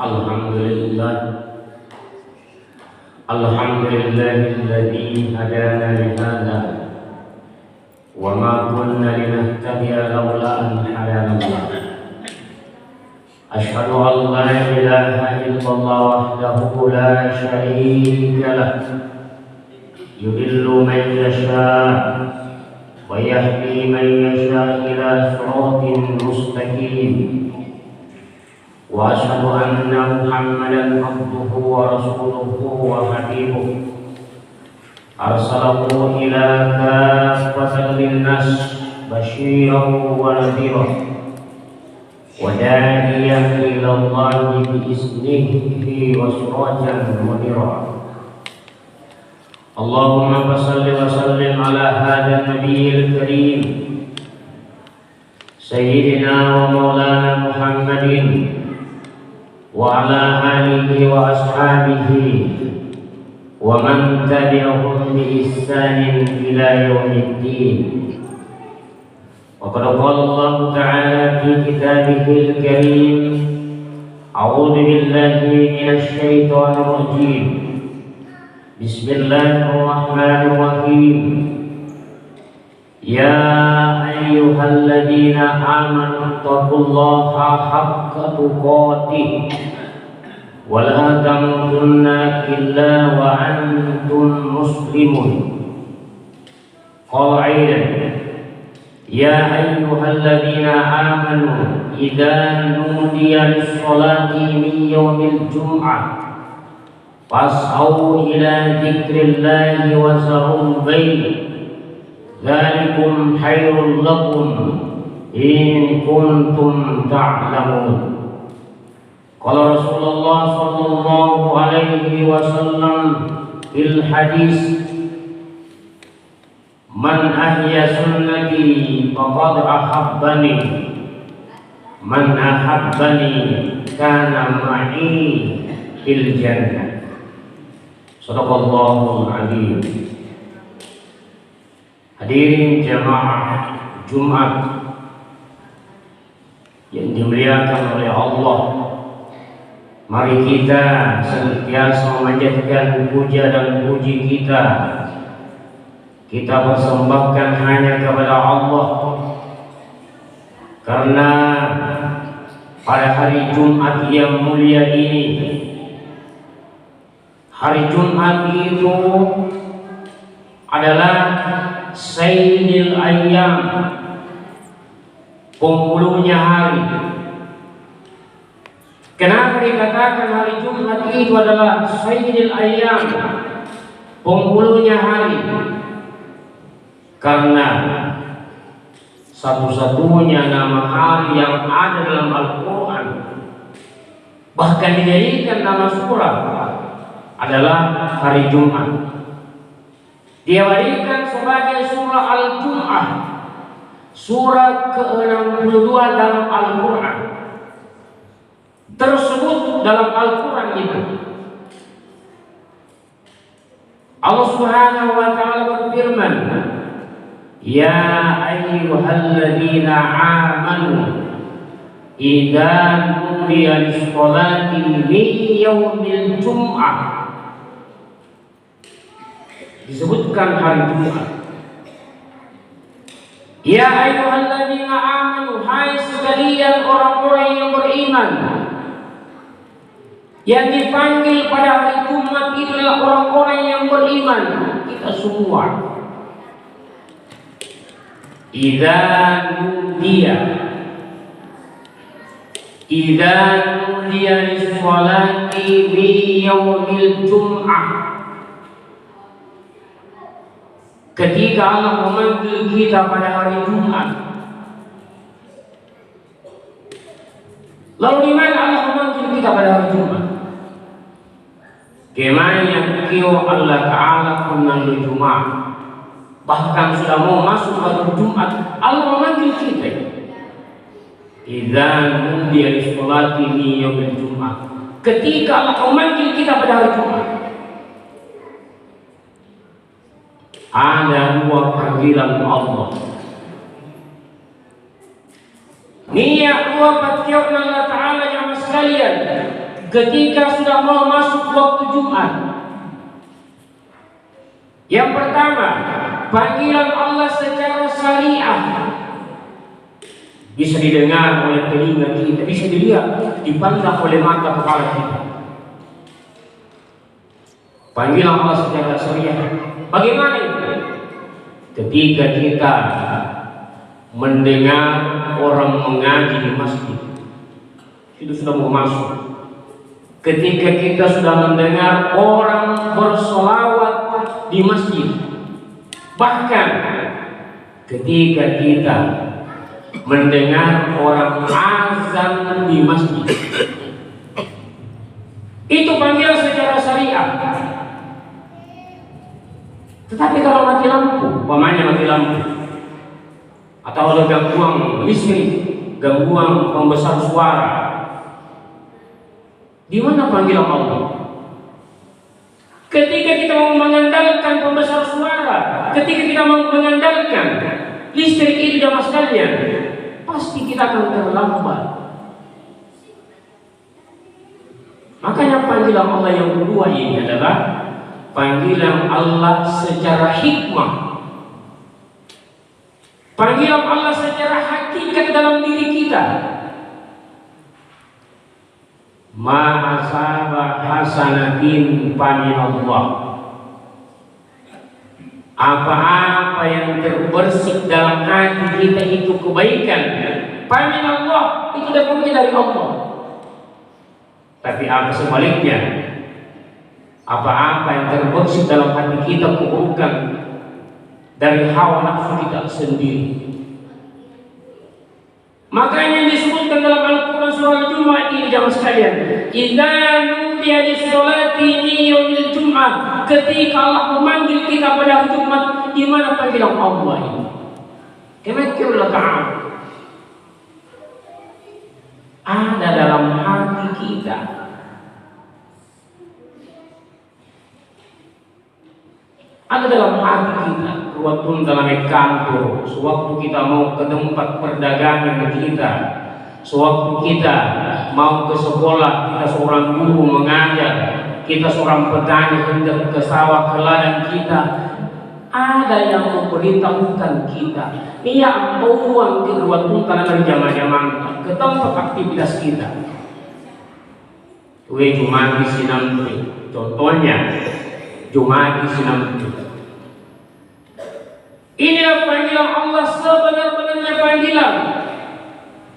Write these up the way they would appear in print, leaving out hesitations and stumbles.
Alhamdulillah Alhamdulillahilladzi hadana lihada wa ma kunna linahtadiya laula an hadana Allah. Asyhadu an la ilaha illallah wahdahu la syarika lah, yudillu man yasha wa yahdi man yasha ila siratin mustaqim. Wa asyhadu anna Muhammadan abduhu wa rasuluhu wa habibuhu arsalahu ila kaffatan linnas basyiran wa nadhiran wa da'iyan ila Allahi bi iznihi wa sirajan munira. Allahumma salli wa sallim ala hadha an-nabiyil karim sayyidina wa maulana Muhammadin wa ala alihi wa ashabihi wa man tabi'ahum bi ihsanin ila yaumiddin. Wa qad qala Allah ta'ala fi kitabihil karim, a'udzu billahi minasy syaithanir rajim. Bismillahirrahmanirrahim. Ya ayyuhalladzina amanu taqullaha haqqa tuqatih wa la tamutunna illa wa antum muslimun. Qala aidan ya ayyuhalladzina amanu idza nudiya lis-salati min yaumil jum'ah fas'au ila dzikrillahi wa zarul bay'. Dzalikum khairul lakum in kuntum ta'lamun. Qala Rasulullah sallallahu alaihi wasallam fil hadis, man ahya sunnati faqad ahabbani, man ahabbani kana ma'i fil jannah. Shadaqallahul azim. Hadirin jamaah Jumat yang dimuliakan oleh Allah, mari kita senantiasa memanjatkan puja dan puji kita persembahkan hanya kepada Allah, karena pada hari Jumat yang mulia ini, hari Jumat itu adalah Sayyidil Ayyam, penghulunya hari. Kenapa dikatakan hari Jumat itu adalah Sayyidil Ayyam, penghulunya hari? Karena satu-satunya nama hari yang ada dalam Al-Quran, bahkan dijadikan nama surah, adalah hari Jumat. Diwarikan sebagai surah Al-Jum'ah, surah ke-62 dalam Al-Quran. Tersebut dalam Al-Quran itu Allah Subhanahu wa ta'ala berfirman, ya ayyuhalladzina amanu idza nudiya lis-sholati min yaumil jum'ah. Disebutkan hari Jumat. Ya ayyuhalladzina amanu, hai sekalian orang-orang yang beriman. Yang dipanggil pada hari Jumat itu adalah orang-orang yang beriman, kita semua. Idza nudiya lis-sholati min yaumil jum'ah. Ketika Allah memanggil kita pada hari Jumat, lalu di mana Allah memanggil kita pada hari Jumat? Kemana yang kio Allah Ta'ala memanggil Jumat, bahkan sudah mau masuk hari Jumat, Allah memanggil kita. Idza nudiya lis-sholati min yaumil jum'ah. Ketika Allah memanggil kita pada hari Jumat, ada dua panggilan Allah. Niat dua panggilan Allah Ta'ala yang sekalian. ketika sudah mau masuk waktu Jumat. Yang pertama, panggilan Allah secara syariah bisa didengar oleh telinga kita, bisa dilihat, dipandang oleh mata kepala kita. Panggilan Allah secara syariah. Bagaimana itu? Ketika kita mendengar orang mengaji di masjid, itu sudah mau masuk. Ketika kita sudah mendengar orang bersolawat di masjid, bahkan ketika kita mendengar orang azan di masjid, itu panggilan secara syariah. Tetapi kalau mati lampu, umpamanya mati lampu, atau ada gangguan listrik, gangguan pembesar suara, di mana panggilan Allah? Ketika kita mau mengandalkan pembesar suara, ketika kita mau mengandalkan listrik itu jamaah sekalian, pasti kita akan terlambat. Makanya panggilan Allah yang kedua ini adalah panggilan Allah secara hikmah. Panggilan Allah secara hakikat dalam diri kita. Ma asaba hasanatin min Allah. Apa-apa yang terbersih dalam hati kita itu kebaikan, min Allah, itu datangnya dari Allah. Tapi apa sebaliknya? Apa-apa yang terbersih dalam hati kita keburukan, dari hawa nafsu kita sendiri. Makanya disebutkan dalam Al-Quran surah Al-Jumu'ah ini jamaah sekalian, idza nudiya lis-sholati min yaumil jum'ah, ketika Allah memanggil kita pada hari Jumat, di mana panggilan Allah ini? Kemana ta'ala ada dalam hati kita. Ada dalam hati kita. Waktu dalam kantor, sewaktu kita mau ke tempat perdagangan kita, sewaktu kita mau ke sekolah, kita seorang guru mengajar, kita seorang petani hendak ke sawah ke ladang kita, ada yang memberitahukan kita, ia buang di waktu dalam jamaah-jamaah ke tempat aktivitas kita. Jumat di Sinampi, contohnya Jumat di Sinampi. Inilah panggilan Allah sebenar-benarnya panggilan.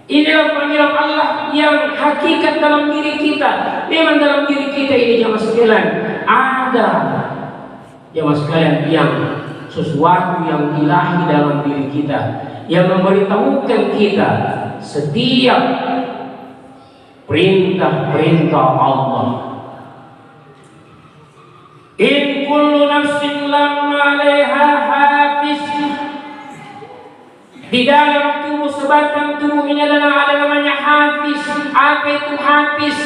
Inilah panggilan Allah yang hakikat dalam diri kita. Memang dalam diri kita ini jamaah sekalian ada jamaah sekalian yang sesuatu yang ilahi dalam diri kita, yang memberitahukan kita setiap perintah-perintah Allah. In kullu nafsin lamma 'alaiha hafiz. Di dalam tubuh sebatang tubuh ini adalah ada namanya hafiz. Apa itu hafiz?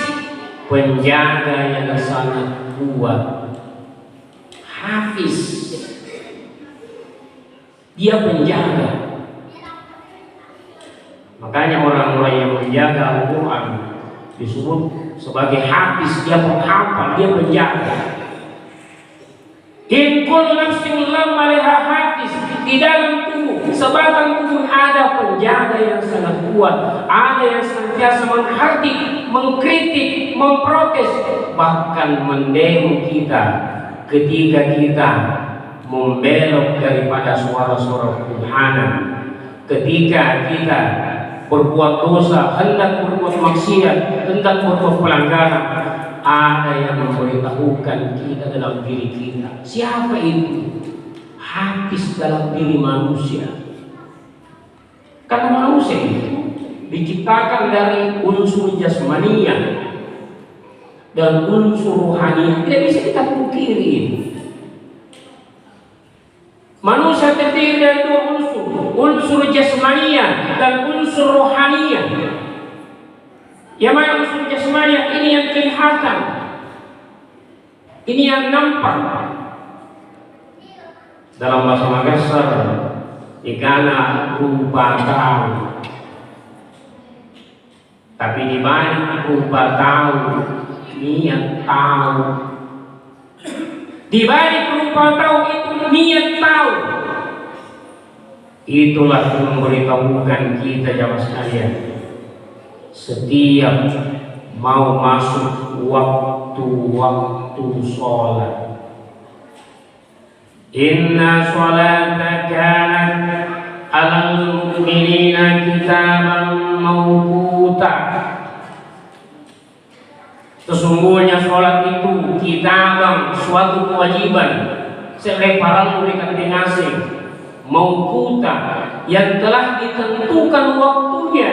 Penjaga yang sangat kuat. Hafiz, dia penjaga. Makanya orang-orang yang menjaga Al-Quran disebut sebagai hafiz. Dia penghafal, dia penjaga. In kullu nafsin lamma 'alaiha hafiz. Di dalam tubuh, sebatang tubuh ada penjaga yang sangat kuat, ada yang senantiasa menghakimi, mengkritik, memprotes, bahkan mendemo kita ketika kita membelok daripada suara-suara Tuhanan, ketika kita berbuat dosa, hendak berbuat maksiat, hendak berbuat pelanggaran. Ada yang memberitahukan kita dalam diri kita. Siapa itu? Hafiz dalam diri manusia. Karena manusia itu diciptakan dari unsur jasmania dan unsur rohani. Tidak bisa kita pungkiri. Manusia terdiri dari dua unsur, unsur jasmania dan unsur rohania. Yang mana unsur jasmania ini yang kelihatan, ini yang nampak. Dalam bahasa Makassar, ikana rupa tahu. Tapi di balik rupa tahu niat tahu. Di balik berupa tahu itu niat tahu. Itulah yang memberitahukan kita jamaah sekalian. Setiap mau masuk waktu-waktu sholat, inna sholata kanat alal mu'minina kitaban mawquta. Sesungguhnya sholat itu kitaban, suatu kewajiban seleparan mereka dinasih mawquta, yang telah ditentukan waktunya.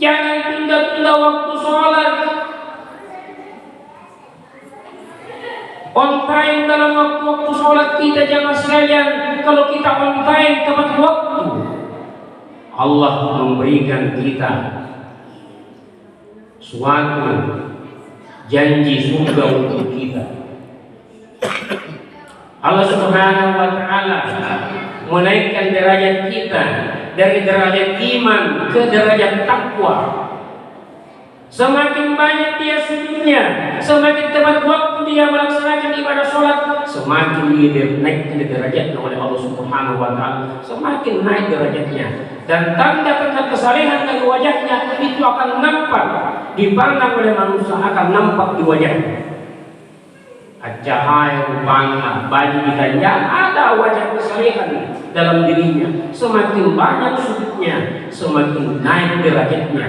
Jangan tunda-tunda waktu sholat. On time dalam waktu-waktu sholat kita jamaah sekalian. Kalau kita on time tepat waktu, Allah memberikan kita suatu janji surga untuk kita. Allah Subhanahu wa Ta'ala menaikkan derajat kita dari derajat iman ke derajat takwa. Semakin banyak dia sujudnya, semakin tepat waktu dia melaksanakan ibadah sholat, semakin dia naik ke derajatnya oleh Allah Subhanahu wa Ta'ala, semakin naik derajatnya. Dan tanda-tanda kesalehan dari wajahnya itu akan nampak, dipandang oleh manusia akan nampak di wajahnya. Cahaya rupanya baju diganjar, ada wajah kesalehan dalam dirinya. Semakin banyak sujudnya, semakin naik derajatnya.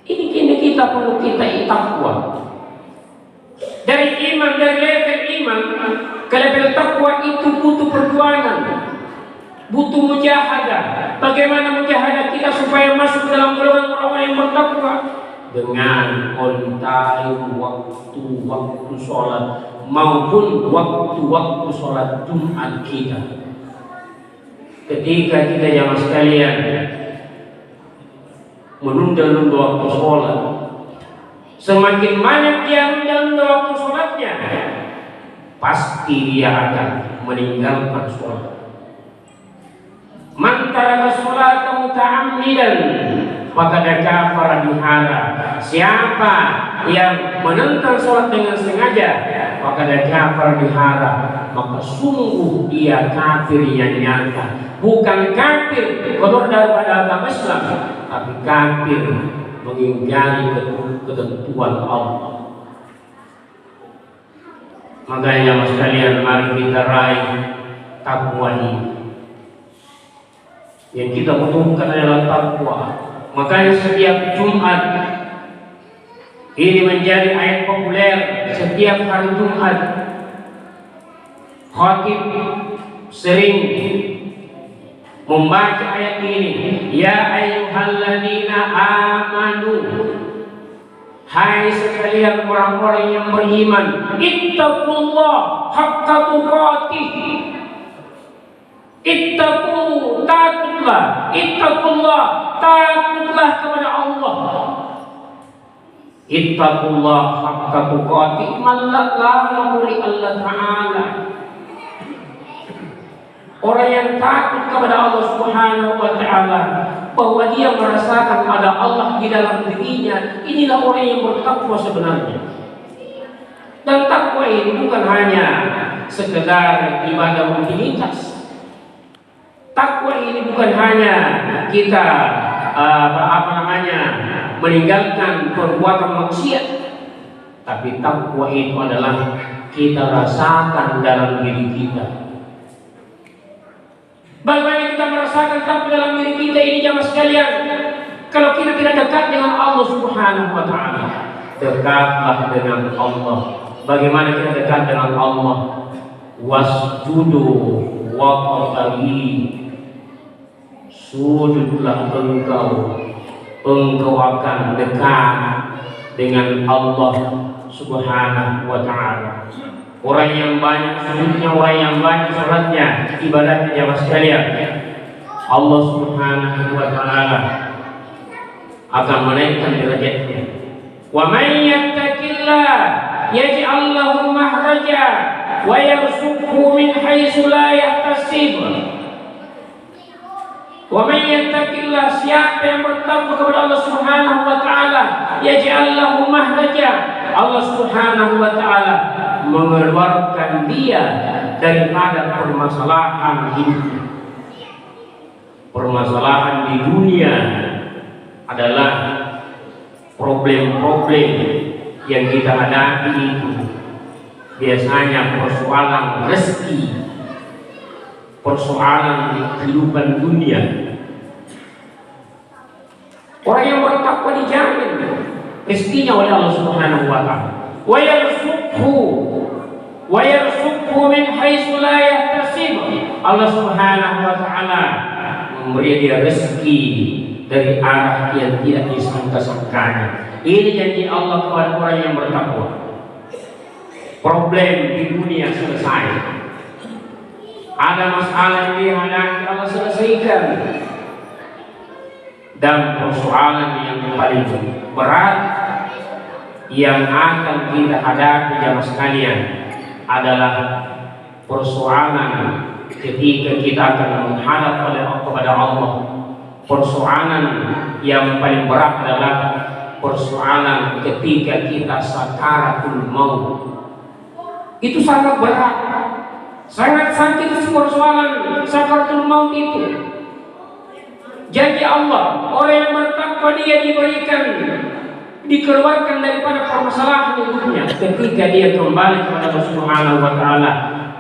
Ini kini kita perlu kita takwa. Dari iman, dari level iman ke level takwa itu butuh perjuangan, butuh mujahadah. Bagaimana mujahadah kita supaya masuk dalam golongan orang yang bertakwa? Dengan on time waktu-waktu sholat maupun waktu-waktu sholat Jumat kita. Ketika kita jamaah sekalian menunda-nunda waktu sholat, semakin banyak dia menunda waktu sholatnya, pasti dia akan meninggalkan sholat. Man taraka sholata muta'ammidan faqad kafara bihara. Siapa yang menentang sholat dengan sengaja, faqad kafara bihara, maka sungguh dia kafir yang nyata. Bukan kafir keluar daripada agama Islam, tapi kafir mengingkari ketentuan Allah. Makanya mas kalian, mari kita raih takwa ini. Yang kita butuhkan adalah takwa. Makanya setiap Jumat ini menjadi ayat populer. Setiap hari Jumat khatib sering membaca ayat ini. Ya ayyuhalladzina amanu, hai sekalian orang-orang yang beriman, ittaqullah haqqa tuqatih. Ittaqullah, ittaqullah, takutlah kepada Allah. Ittaqullah haqqa tuqatih, man la ilaha Allah Ta'ala. Orang yang takut kepada Allah Subhanahu wa Ta'ala, bahwa dia merasakan ada Allah di dalam dirinya, inilah orang yang bertakwa sebenarnya. Dan takwa ini bukan hanya sekedar ibadah rutinitas. Takwa ini bukan hanya kita meninggalkan perbuatan maksiat, tapi takwa itu adalah kita rasakan dalam diri kita. Bagaimana kita merasakan takwa dalam diri kita ini jamaah sekalian? Kalau kita tidak dekat dengan Allah Subhanahu wa Ta'ala, dekatlah dengan Allah. Bagaimana kita dekat dengan Allah? Wasjudu waqtari, sujudlah engkau akan dekat dengan Allah Subhanahu wa Ta'ala. Orang yang banyak sujudnya, orang yang banyak salatnya, ibadahnya jamaah sekalian, Allah Subhanahu wa Ta'ala akan menaikkan derajatnya. Wa may yattaqillah yaj'al lahu mahraja wa yarzuqhu min haitsu la yahtasib. Wa may yattaqillah, siapa yang bertakwa kepada Allah Subhanahu wa Ta'ala, yaj'al lahu mahraja. Allah Subhanahu wa taala mengeluarkan dia daripada permasalahan hidupnya. Permasalahan di dunia adalah problem-problem yang kita hadapi itu biasanya persoalan rezeki, persoalan kehidupan dunia. Orang yang bertakwa dijamin rezekinya oleh Allah Subhanahu wa taala. Wa yarzuqhu min haitsu la yahtasib. Allah Subhanahu wa taala memberi dia rezeki dari arah yang tidak disangka-sangkanya. Ini janji Allah kepada orang yang bertakwa. Problem di dunia selesai. Ada masalah yang dihadapi Allah selesaikan. Dan persoalan yang paling berat yang akan kita hadapi jamaah sekalian adalah persoalan ketika kita akan menghadap kepada Allah. Persoalan yang paling berat adalah persoalan ketika kita sakaratul maut. Itu sangat berat, sangat sakit persoalan sakaratul maut itu. Janji Allah, orang yang bertakwa dia dikeluarkan daripada permasalahan hidupnya. Ketika dia kembali kepada Allah Subhanahu wa taala,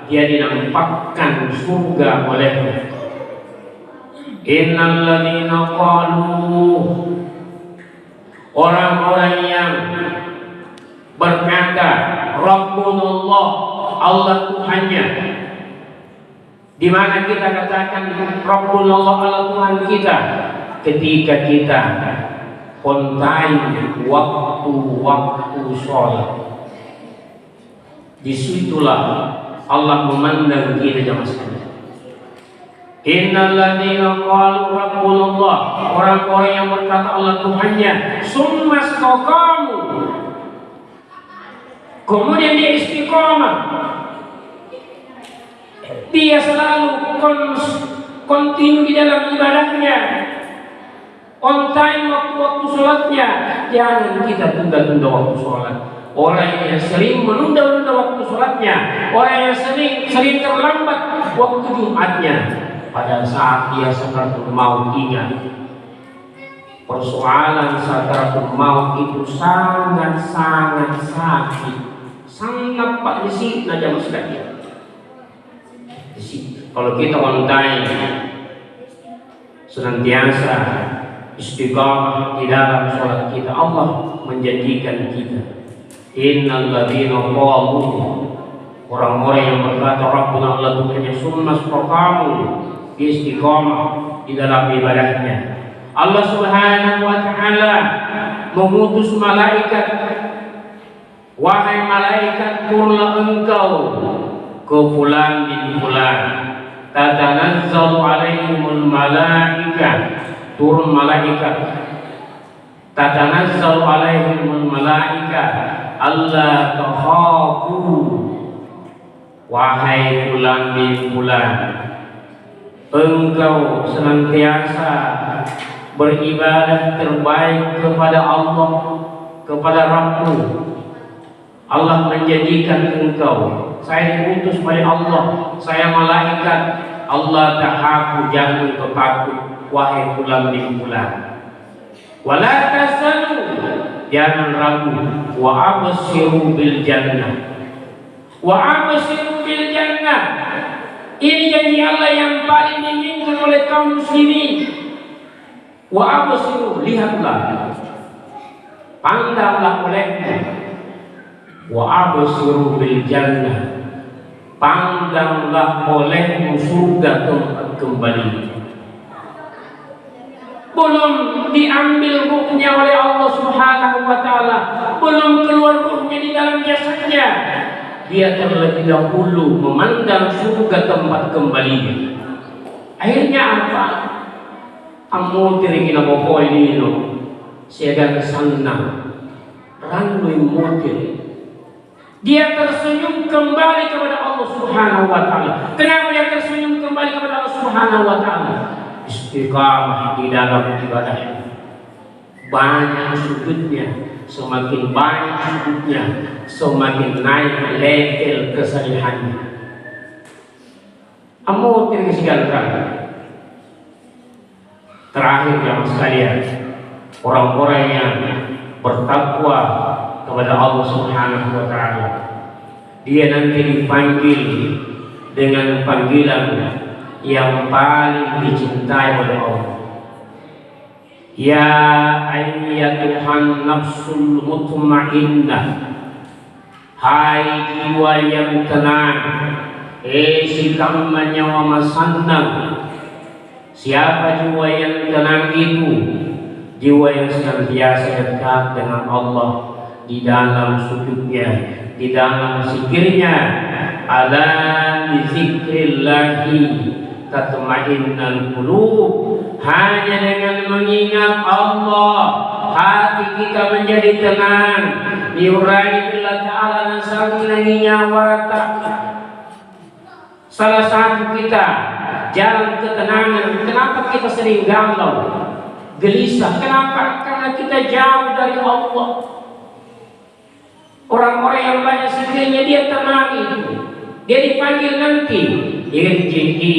dia dinampakkan surga olehnya. Innal ladzina qalu, orang-orang yang berkata Rabbunallah, Allah Tuhannya. Di mana kita katakan Rabbunallah, Allah Tuhan kita, ketika kita kontai waktu sholat. Disitulah Allah memandang kita jamaah sekalian. Innal ladzina qalu Rabbunallah, orang-orang yang berkata Allah Tuhannya, summa istaqamu, kemudian dia istiqamah. Dia selalu kontinu di dalam ibadahnya, on time waktu sholatnya. Jangan kita tunda-tunda waktu sholat. Orang yang sering menunda-nunda waktu sholatnya, orang yang sering terlambat waktu Jumatnya, pada saat dia sakaratul maut, ingat persoalan sakaratul maut itu sangat-sangat sakit, sangat padisi aja sekalian. Kalau kita on time senantiasa istiqamah di dalam sholat kita, Allah menjanjikan kita, innal ladzina qalu, orang-orang yang berkata Rabbuna Allah Tuhannya, summa istaqamu, istiqamah di dalam ibadahnya. Allah Subhanahu wa taala mengutus malaikat, wahai malaikat, turunlah engkau ke fulan bin fulan, tatanazzalu alaihimul malaika, turun malaikat, tatanazzalu alaihimul malaika alla takhafu, wahai fulan bin fulan, engkau senantiasa beribadah terbaik kepada Allah, kepada Rabbmu. Allah menjadikan engkau, saya diutus oleh Allah, saya malaikat. Allah tahaku, jangan engkau takut, wahai fulan bin fulan. Wala tasanu, jangan ragu, wa abshiru bil jannah, wa abshiru bil jannah. Ini janji Allah yang paling diinginkan oleh kaum muslimin. Wa abshiru, lihatlah, pandanglah olehnya. Wa abshiru bil jannah, pandanglah olehmu surga tempat kembali. Belum diambil ruhnya oleh Allah Subhanahu wa taala, belum keluar ruhnya di dalam jasadnya, dia terlebih dahulu memandang surga tempat kembalinya. Akhirnya apa? Amu tiringin apa ini lo, siaga kesana, ranui mobil. Dia tersenyum kembali kepada Allah Subhanahu wa taala. Kenapa dia tersenyum kembali kepada Allah Subhanahu wa taala? Istiqamah di dalam ibadahnya. banyak sujudnya, semakin banyak sujudnya, semakin naik level kesalihannya. Amu tirgisigalkan. Terakhir yang sekalian, orang-orang yang bertakwa kepada Allah Subhanahu wa taala, dia nanti dipanggil dengan panggilan yang paling dicintai oleh Allah. Ya ayyatuhan nafsul mutmainnah, hai jiwa yang tenang, sikam menyawa masannang. Siapa jiwa yang tenang itu? Jiwa yang senantiasa dekat dengan Allah di dalam sujudnya, di dalam zikirnya. Ala bi zikrillahi tatma'innul qulub. Hanya dengan mengingat Allah hati kita menjadi tenang. Diurai billah ta'ala nasallihi nyawata. Salah satu kita jalan ketenangan. Kenapa kita sering galau, gelisah? Kenapa? Karena kita jauh dari Allah. Orang-orang yang banyak zikirnya dia tenang itu. Dia dipanggil nanti, irji'i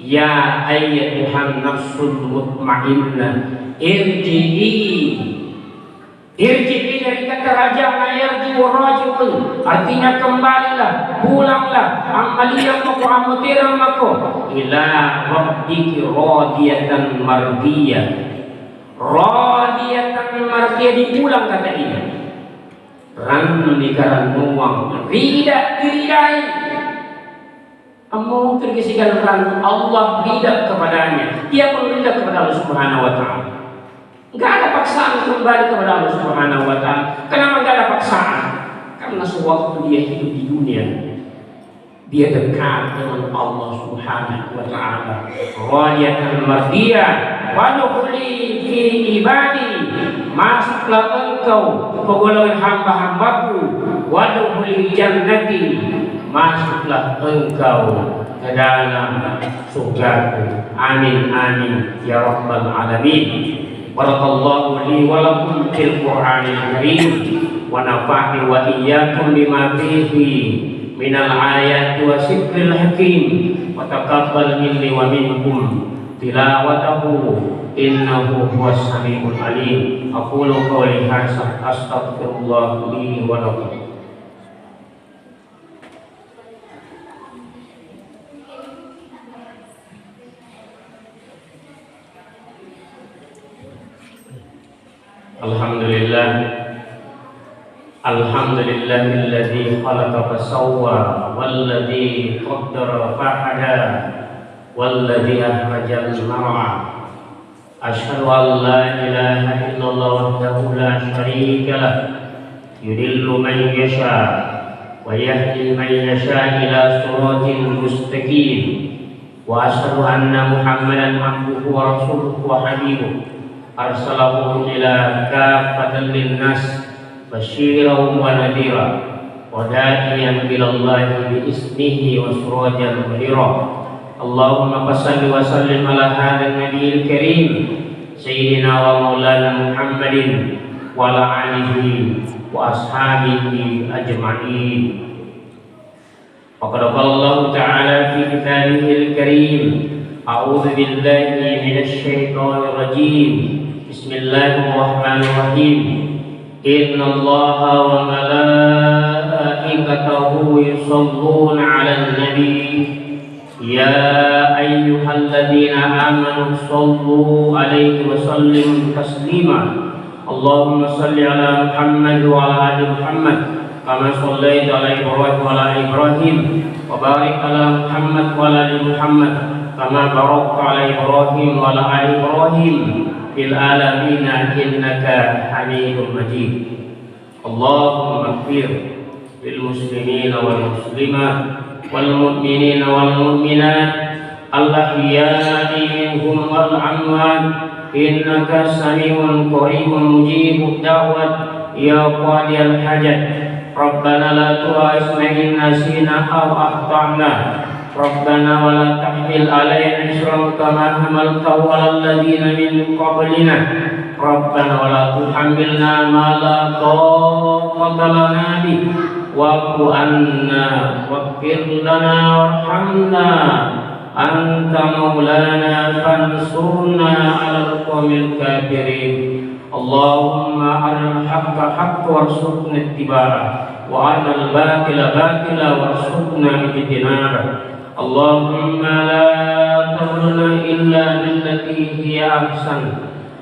ya ayyatuhan nafsul mutmainnah. Irji'i dari kata raja yarji'u raji'un, artinya kembalilah, pulanglah, amaliyah mako amutiran mako ila rabbiki radiyatan mardiyah. Radiyatan mardiyah, diulang kata ini. Ran nikaran nuang rida diridai. Amu tergesikan ran Allah rida kepadanya. Dia pun rida kepada Allah Subhanahu wa taala. Enggak ada paksaan kembali kepada Allah Subhanahu wa taala. Kenapa enggak ada paksaan? Karena sewaktu dia hidup di dunia, dia dekat dengan Allah Subhanahu wa taala. Radiyatan mardiyah wa dukhuli fi ibadi. Masuklah engkau ke golongan hamba-hambaku, wadkhulil jannati, masuklah engkau ke dalam surgaku. Amin amin ya rabbal alamin. Barakallahu li wa lakum fil Qur'anil karim wa nafa'ni wa iyyakum bima fihi minal ayati wa zikril hakim wa taqabbal minni wa minkum tilawatahu innahu huwas samiul alim. Aqulu qawli hadza astaghfirullah li wa lakum. Alhamdulillah, alhamdulillahilladzi khalaqa fasawwa walladzi qaddara fahada walladzi akhrajal mar'a. Asyhadu an la ilaha illallah wahdahu la syarika lah, yudillu man yasha wa yahdi man yasha ila siratin mustaqim. Wa asyhadu anna Muhammadan abduhu wa rasuluhu wa habibuhu arsalahu ila kaffatan linnas basyiran wa nadhira wa da'iyan ilallahi bi ismihi wa sirajan munira. Allahumma salli wa sallim ala hadzal nabiyil karim sayyidina wa maulana Muhammadin wa ala alihi wa ashabihi ajma'in. Wa qala Allah ta'ala fi kitabihil karim, a'udzu billahi minasy syaithanir rajim. Bismillahirrahmanirrahim. Innallaha wa malaikatahu yusholluna 'alan nabi. Ya ayyuhalladzina amanu shollu 'alaihi wa sallimu taslima. Allahumma shalli 'ala Muhammad wa 'ala ali Muhammad kama shallaita 'ala Ibrahim wa 'ala ali Ibrahim wa barik 'ala Muhammad wa 'ala ali Muhammad kama barakta 'ala Ibrahim wa 'ala ali Ibrahim fil alamin innaka Hamidum Majid. Allahumma ighfir lil muslimina wal muslimat wal mu'minina wal mu'minat al-ahya'i minhum wal amwat innaka sami'un qaribun mujibud da'wat ya qadiyal hajat. Rabbana la tu'akhidhna in nasina aw akhtana. Rabbana wa la tahmil 'alaina isran kama hamaltahu 'alal ladzina min qablina. ربنا ولا تحملنا ما لا طاقة لنا به واعف عنا واغفر لنا وارحمنا أنت مولانا فانصرنا على القوم الكافرين اللهم أرنا الحق حقا وارزقنا اتباعه وأرنا الباطل باطلا وارزقنا اجتنابه اللهم لا تضرنا إلا بالتي هي أحسن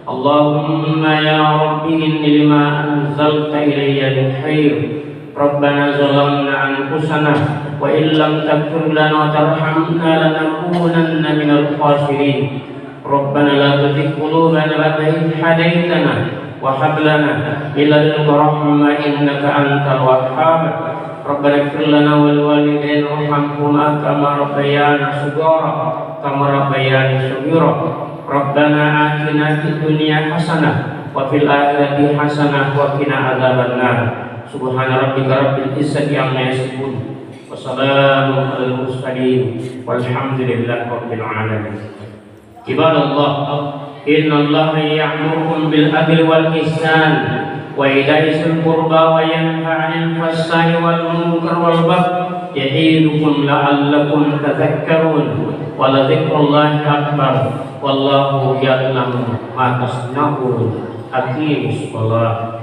اللهم يا ربي إني لما أنزلت إلي من خير ربنا ظلمنا أنفسنا وإن لم تغفر لنا وترحمنا لنكونن من الخاسرين ربنا لا تزغ قلوبنا بعد إذ هديتنا وهب لنا من لدنك رحمة إنك أنت الوهاب ربنا اغفر لنا ولوالدينا وارحمهما كما ربيانا صغارا ربنا آتنا في الدنيا حسنة وفي الآخرة حسنة وقنا عذاب النار سبحان ربك رب العزة عما يصفون وسلام على المرسلين والحمد لله رب العالمين عباد الله إن الله يأمركم بالعدل والإحسان وإيتاء ذي القربى وينهى عن الفحشاء والمنكر والبغي يعظكم لعلكم تذكرون ولذكر الله أكبر والله يعلم ما تصنعون أقيموا الصلاة